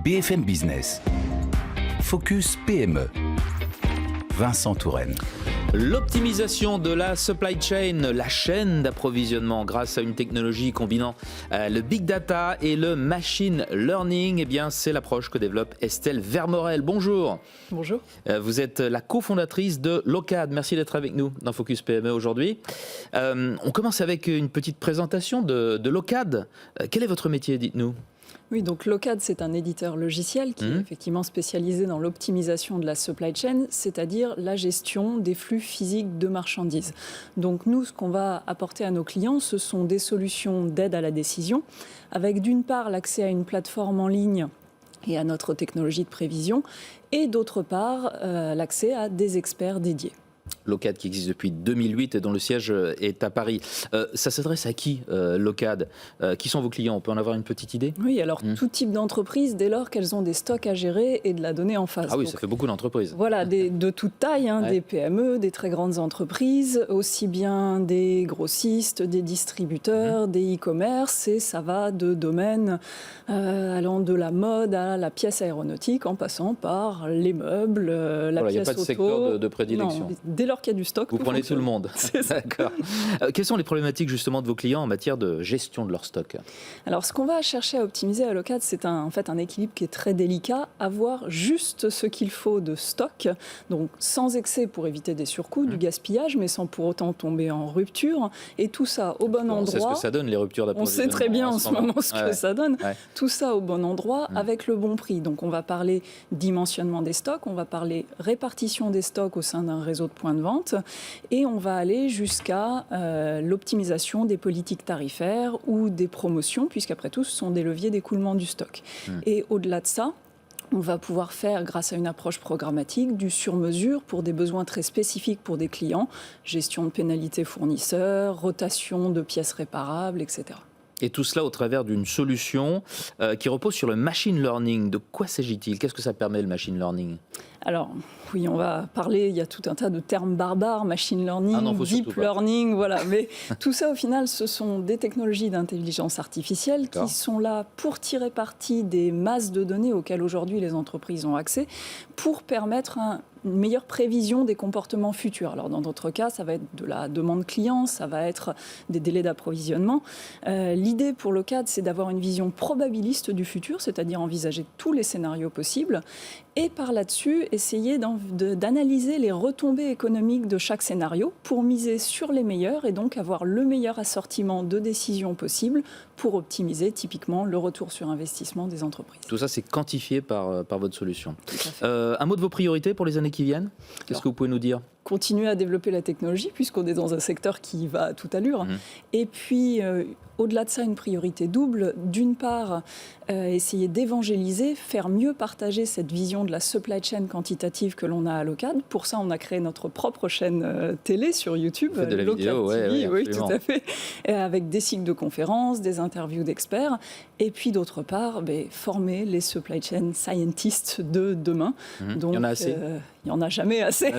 BFM Business. Focus PME. Vincent Touraine. L'optimisation de la supply chain, la chaîne d'approvisionnement grâce à une technologie combinant le big data et le machine learning, eh bien, c'est l'approche que développe Estelle Vermorel. Bonjour. Bonjour. Vous êtes la cofondatrice de Locad. Merci d'être avec nous dans Focus PME aujourd'hui. On commence avec une petite présentation de Locad. Quel est votre métier, dites-nous ? Oui, donc Locad, c'est un éditeur logiciel qui est effectivement spécialisé dans l'optimisation de la supply chain, c'est-à-dire la gestion des flux physiques de marchandises. Donc nous, ce qu'on va apporter à nos clients, ce sont des solutions d'aide à la décision, avec d'une part l'accès à une plateforme en ligne et à notre technologie de prévision, et d'autre part l'accès à des experts dédiés. Locad qui existe depuis 2008 et dont le siège est à Paris. Ça s'adresse à qui, Locad ? Qui sont vos clients ? On peut en avoir une petite idée ? Oui, alors tout type d'entreprise, dès lors qu'elles ont des stocks à gérer et de la donnée en face. Ah oui, donc, ça fait beaucoup d'entreprises. Voilà, de toute taille, Ouais. des PME, des très grandes entreprises, aussi bien des grossistes, des distributeurs, des e-commerce, et ça va de domaines allant de la mode à la pièce aéronautique, en passant par les meubles, la Voilà, il n'y a pièce pas de auto. secteur de prédilection. Non, dès lors qu'il y a du stock, Vous prenez tout le fonctionne. monde. C'est ça. D'accord. Quelles sont les problématiques justement de vos clients en matière de gestion de leur stock ? Alors, ce qu'on va chercher à optimiser à Locad, c'est en fait un équilibre qui est très délicat, avoir juste ce qu'il faut de stock, donc sans excès pour éviter des surcoûts, du gaspillage, mais sans pour autant tomber en rupture, et tout ça au bon endroit. On sait ce que ça donne, les ruptures On d'approvisionnement. sait très bien en ce moment ce que ça donne. Ouais. Tout ça au bon endroit, avec le bon prix. Donc on va parler dimensionnement des stocks, on va parler répartition des stocks au sein d'un réseau de points de vente, et on va aller jusqu'à l'optimisation des politiques tarifaires ou des promotions, puisqu'après tout, ce sont des leviers d'écoulement du stock. Et au-delà de ça, on va pouvoir faire, grâce à une approche programmatique, du sur-mesure pour des besoins très spécifiques pour des clients, gestion de pénalités fournisseurs, rotation de pièces réparables, etc. Et tout cela au travers d'une solution qui repose sur le machine learning. De quoi s'agit-il ? Qu'est-ce que ça permet, le machine learning ? Alors, oui, on va parler, il y a tout un tas de termes barbares, machine learning, deep learning, voilà. Mais tout ça, au final, ce sont des technologies d'intelligence artificielle qui sont là pour tirer parti des masses de données auxquelles aujourd'hui les entreprises ont accès, pour permettre une meilleure prévision des comportements futurs. Alors, dans d'autres cas, ça va être de la demande client, ça va être des délais d'approvisionnement. L'idée pour Locad, c'est d'avoir une vision probabiliste du futur, c'est-à-dire envisager tous les scénarios possibles, et par là-dessus, essayer d'analyser les retombées économiques de chaque scénario pour miser sur les meilleurs et donc avoir le meilleur assortiment de décisions possibles pour optimiser typiquement le retour sur investissement des entreprises. Tout ça, c'est quantifié par votre solution. Un mot de vos priorités pour les années qui viennent ? Qu'est-ce que vous pouvez nous dire ? Continuer à développer la technologie puisqu'on est dans un secteur qui va à toute allure. Et puis, au-delà de ça, une priorité double. D'une part, essayer d'évangéliser, faire mieux partager cette vision de la supply chain quantitative que l'on a à Locad. Pour ça, on a créé notre propre chaîne télé sur YouTube. Vous faites de la vidéo, oui, tout à fait. Avec des cycles de conférences, des interviews d'experts. Et puis, d'autre part, former les supply chain scientists de demain. Donc, il y en a assez. Il n'y en a jamais assez.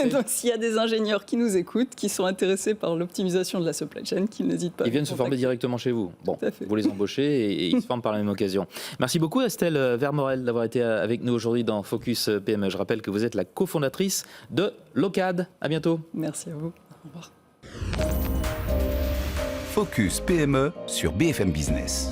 Donc, s'il y a des ingénieurs qui nous écoutent, qui sont intéressés par l'optimisation de la supply chain, qu'ils n'hésitent pas. Ils viennent se former directement chez vous. Bon, vous les embauchez et ils se forment par la même occasion. Merci beaucoup Estelle Vermorel d'avoir été avec nous aujourd'hui dans Focus PME. Je rappelle que vous êtes la cofondatrice de Locad. À bientôt. Merci à vous. Au revoir. Focus PME sur BFM Business.